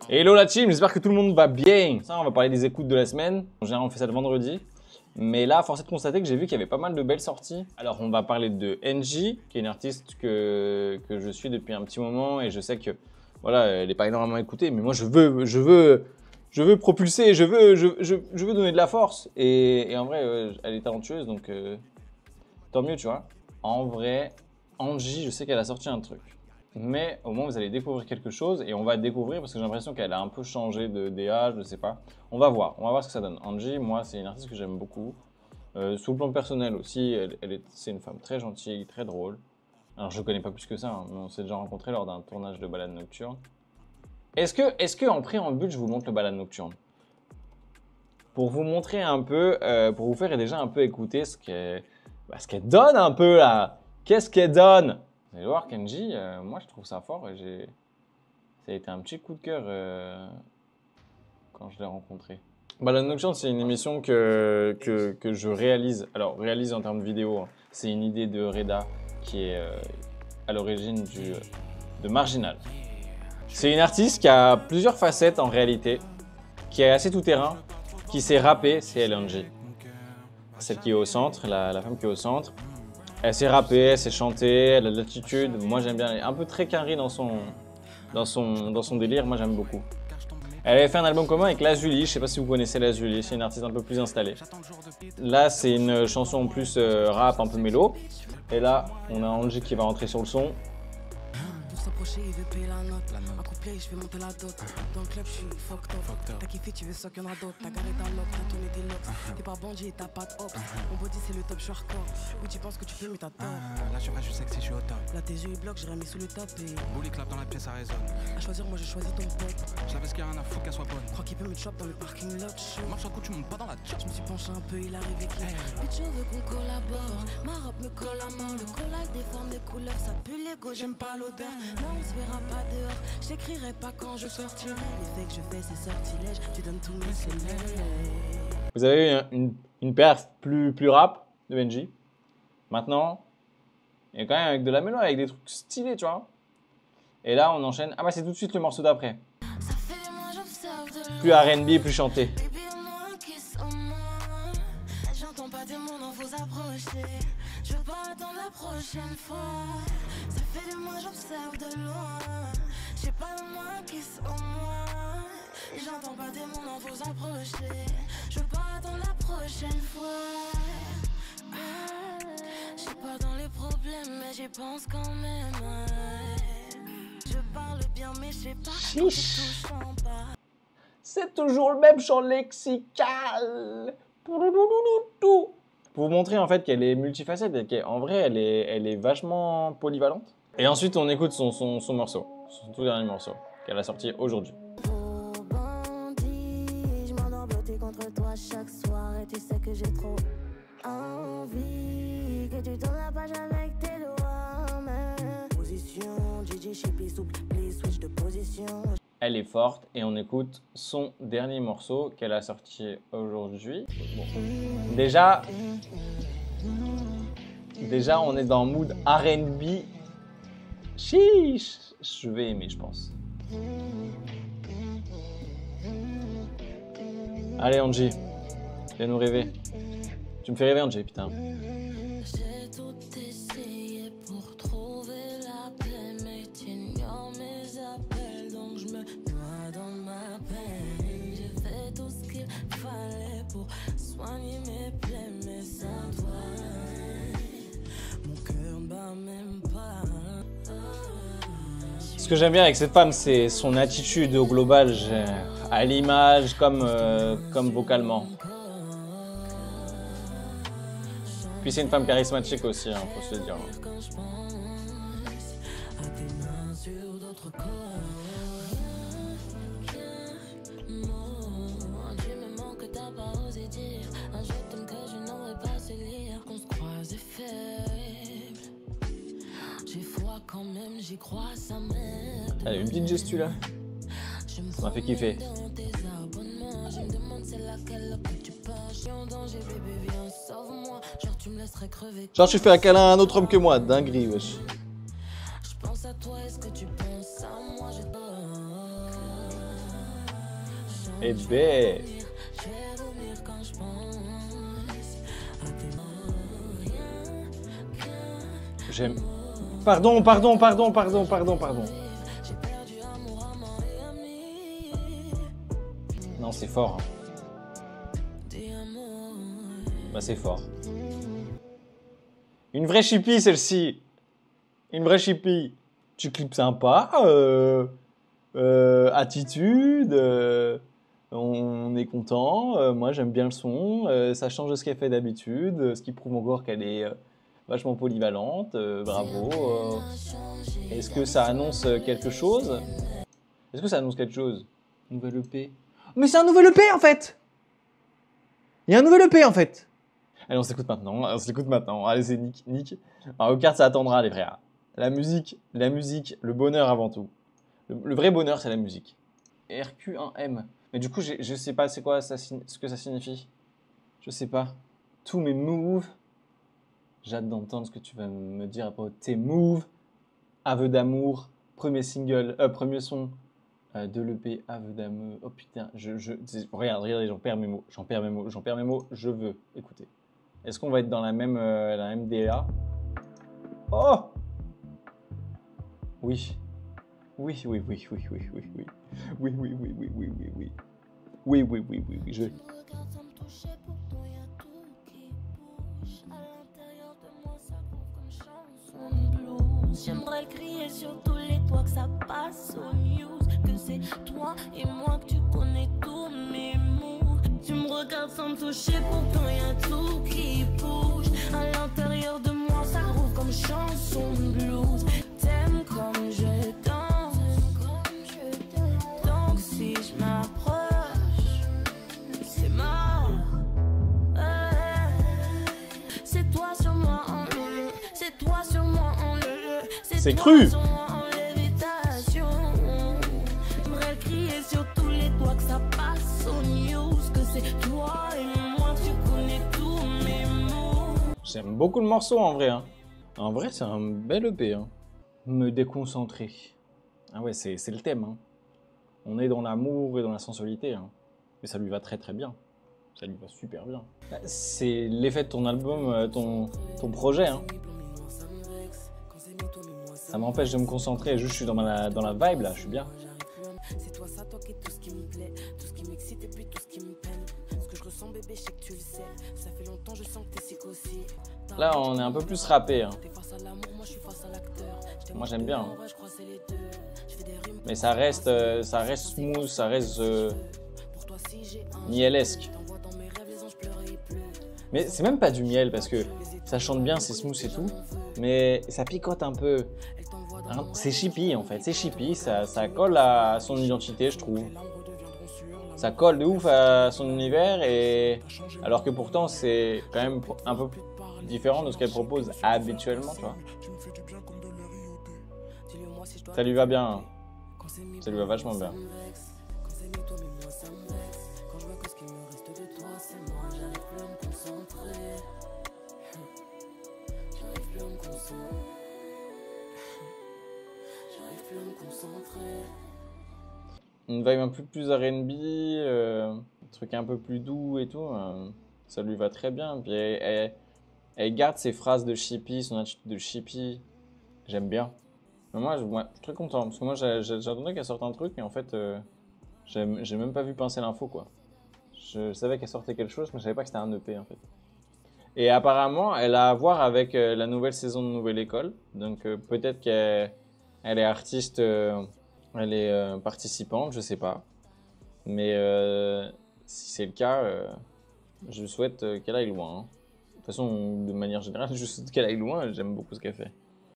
Hello la team, j'espère que tout le monde va bien. Ça, on va parler des écoutes de la semaine. En général, on fait ça le vendredi. Mais là, force est de constater que j'ai vu qu'il y avait pas mal de belles sorties. Alors, on va parler de NJ, qui est une artiste que je suis depuis un petit moment. Et je sais que, voilà, elle n'est pas énormément écoutée. Mais moi, je veux propulser, je veux donner de la force. Et en vrai, elle est talentueuse, donc tant mieux, tu vois. En vrai, Angie, je sais qu'elle a sorti un truc. Mais au moins, vous allez découvrir quelque chose et on va découvrir parce que j'ai l'impression qu'elle a un peu changé de DA, je sais pas. On va voir ce que ça donne. Angie, moi, c'est une artiste que j'aime beaucoup. Sous le plan personnel aussi, c'est une femme très gentille, très drôle. Alors, je ne connais pas plus que ça, hein, mais on s'est déjà rencontrés lors d'un tournage de balade nocturne. Est-ce que en préambule, je vous montre le balade nocturne? Pour vous montrer un peu, pour vous faire déjà un peu écouter ce qu'elle donne un peu là. Qu'est-ce qu'elle donne? Vous allez voir Kenji, moi je trouve ça fort et ça a été un petit coup de cœur quand je l'ai rencontré. Balade nocturne, c'est une émission que je réalise. Alors, réalise en termes de vidéo, hein. C'est une idée de Reda qui est à l'origine de Marginal. C'est une artiste qui a plusieurs facettes en réalité, qui est assez tout-terrain, qui sait rapper, c'est LNG. Celle qui est au centre, la femme qui est au centre. Elle sait rapper, elle sait chanter, elle a de l'attitude. Moi j'aime bien, elle est un peu très carré dans son délire, moi j'aime beaucoup. Elle avait fait un album commun avec Lazuli, je sais pas si vous connaissez Lazuli, c'est une artiste un peu plus installée. Là c'est une chanson plus rap, un peu mélo. Et là on a Angie qui va rentrer sur le son. Il veut payer la note, un couplet je vais monter la dot. Dans le club je suis fucked up. T'as kiffé, tu veux ça qu'il y en a d'autres. T'as garé ta loque, t'as tourné tes locks. T'es pas bandit et t'as pas de hop. Mon body c'est le top, je suis hardcore. Oui tu penses que tu peux mais t'as tort. Là je sais pas, je sais que je suis au top. Là tes yeux ils bloquent, j'ai remis sous le top et Bully clap dans la pièce, ça résonne. à choisir moi j'ai choisi ton pote. Je savais ce qu'il y a rien à foutre qu'elle soit bonne. Crois qu'il peut me chop dans le parking lot. Marche un coup, tu montes pas dans la chat. Je me suis penché un peu, il arrive qui. Bitch on veut qu'on collabore. Ma robe me colle à mort. Le collage déforme les couleurs, ça pue l'ego, j'aime pas l'odeur. Là on se verra pas dehors, j'écrirai pas quand je sortirai. Les faits que je fais c'est sortilège, tu donnes tous mes semelles. Vous avez eu une perf plus rap de Benji. Maintenant, il y a quand même avec de la mélo, avec des trucs stylés, tu vois. Et là, on enchaîne. Ah bah c'est tout de suite le morceau d'après. Plus R&B, plus chanté. J'entends pas des mots, non faut s'approcher. Je veux pas attendre la prochaine fois. Ça fait des mois, j'observe de loin. J'ai pas de moi qui sont moi. J'entends pas des mots, non faut s'approcher. Je veux pas attendre la prochaine fois. Je suis pas dans les problèmes, mais j'y pense quand même. Je parle bien, mais je sais pas. Chiche. C'est toujours le même chant lexical. Pour vous montrer en fait qu'elle est multifacette et qu'en vrai elle est vachement polyvalente. Et ensuite on écoute son morceau, son tout dernier morceau qu'elle a sorti aujourd'hui. Oh bandit, je m'endors blotti contre toi chaque soir et tu sais que j'ai trop envie que tu tournes la page avec tes doigts. Mais position, DJ Chippy souple, please switch de position. Elle est forte et on écoute son dernier morceau qu'elle a sorti aujourd'hui. Bon. Déjà on est dans le mood R&B. Chiche, je vais aimer, je pense. Allez Angie, viens nous rêver. Tu me fais rêver Angie, putain. J'ai tout essayé pour trouver la paix, mais t'ignores mes appels, donc je me noie dans ma peine. J'ai fait tout ce qu'il fallait pour soigner mes plaies, mais sans toi, mon cœur ne bat même pas. Ce que j'aime bien avec cette femme, c'est son attitude au global, à l'image comme vocalement. Puis c'est une femme charismatique aussi, hein, faut se le dire. Allez, une petite gestu là. Ça m'a fait kiffer. Genre tu fais un câlin à un autre homme que moi, dinguerie wesh. toi, est-ce que tu penses à moi? Je dors. Eh ben. Je vais dormir quand je pense à tes mots. J'aime. Pardon. J'ai perdu amour, amant et ami. Non, c'est fort. Hein. Dis amour. Bah, c'est fort. Une vraie chippie, celle-ci. Une vraie chippie. Tu clips sympa. Attitude. On est content. Moi, j'aime bien le son. Ça change de ce qu'elle fait d'habitude. Ce qui prouve encore qu'elle est vachement polyvalente. Bravo. Est-ce que ça annonce quelque chose? Est-ce que ça annonce quelque chose? Nouvelle EP. Mais c'est un nouvel EP en fait! Il y a un nouvel EP en fait! Allez, on s'écoute maintenant. Allez, c'est Nick. Mario Kart, ça attendra, les frères. La musique, le bonheur avant tout. Le vrai bonheur, c'est la musique. RQ1M. Mais du coup, je sais pas c'est quoi ce que ça signifie. Je sais pas. Tous mes moves. J'ai hâte d'entendre ce que tu vas me dire à propos de tes moves. Aveu d'amour. Premier single, premier son de l'EP. Aveu d'amour. Oh putain, regarde, j'en perds mes mots. Je veux écouter. Est-ce qu'on va être dans la même DA? Oh! Oui. Oui. Oui. Oui. Tu me regardes sans me toucher, pourtant y a tout qui bouge. À l'intérieur de moi, ça groove comme chanson de blues. J'aimerais le crier sur tous les toits que ça passe aux news. Que c'est toi et moi que tu connais tous mes moves. Tu me regardes sans me toucher, pourtant y a tout qui bouge. À l'intérieur de moi, ça groove comme chanson de blues. T'aimes comme je danse. Donc si je m'approche, c'est mort. C'est toi sur moi en le. C'est toi sur moi en le. C'est cru. Sur moi en lévitation. J'aimerais crier sur tous les toits que ça passe aux news. Que c'est toi et moi que tu connais tous mes mots. J'aime beaucoup le morceau en vrai. Hein. En vrai, c'est un bel EP. Hein. Me déconcentrer. Ah ouais, c'est le thème. Hein. On est dans l'amour et dans la sensualité. Hein. Mais ça lui va très très bien. Ça lui va super bien. C'est l'effet de ton album, ton projet. Hein. Ça m'empêche de me concentrer. Juste, je suis dans la vibe là. Je suis bien. C'est toi, ça toque et tout ce qui me plaît, tout ce qui m'excite et puis tout ce qui me peine. Ce que je ressens, bébé, je sais que tu le sais. Ça fait longtemps, je sens que t'es sick aussi. Là, on est un peu plus rappé. Hein. T'es face à l'amour, moi je suis face à l'acteur. Moi, j'aime bien. Hein. Je crois que c'est les deux. Je fais des rimes. Mais ça reste smooth, ça reste Pour toi, si j'ai un. mielesque. T'envoies dans mes rêves, les anges pleurent et pleurent. Mais c'est même pas du miel parce que ça chante bien, c'est smooth et tout. Mais ça picote un peu. Elle t'envoie dans Hein, c'est chippy en fait, c'est chippy, ça colle à son identité je trouve. Ça colle de ouf à son univers et alors que pourtant c'est quand même un peu différent de ce qu'elle propose habituellement, tu vois. Dis-le-moi si je dois. Ça lui va bien, hein. Quand c'est mis, Ça lui va vachement bien. ça me vexe. Quand c'est mis, toi, mais moi ça me vexe. Quand je vois que ce qui me reste de toi, c'est moi, j'arrive plus à me concentrer. J'arrive plus à me concentrer. J'arrive plus à me concentrer. Une vibe un peu plus R&B, un truc un peu plus doux et tout, ça lui va très bien. Puis elle garde ses phrases de chippy, son attitude de chippy, j'aime bien. Mais moi, je suis très content parce que moi j'attendais qu'elle sorte un truc et en fait j'ai même pas vu pincer l'info quoi. Je savais qu'elle sortait quelque chose mais je savais pas que c'était un EP en fait. Et apparemment elle a à voir avec la nouvelle saison de Nouvelle École, donc peut-être qu'elle est artiste, elle est participante, je sais pas. Mais si c'est le cas, je souhaite qu'elle aille loin. Hein. De toute façon, de manière générale, je souhaite qu'elle aille loin, j'aime beaucoup ce qu'elle fait.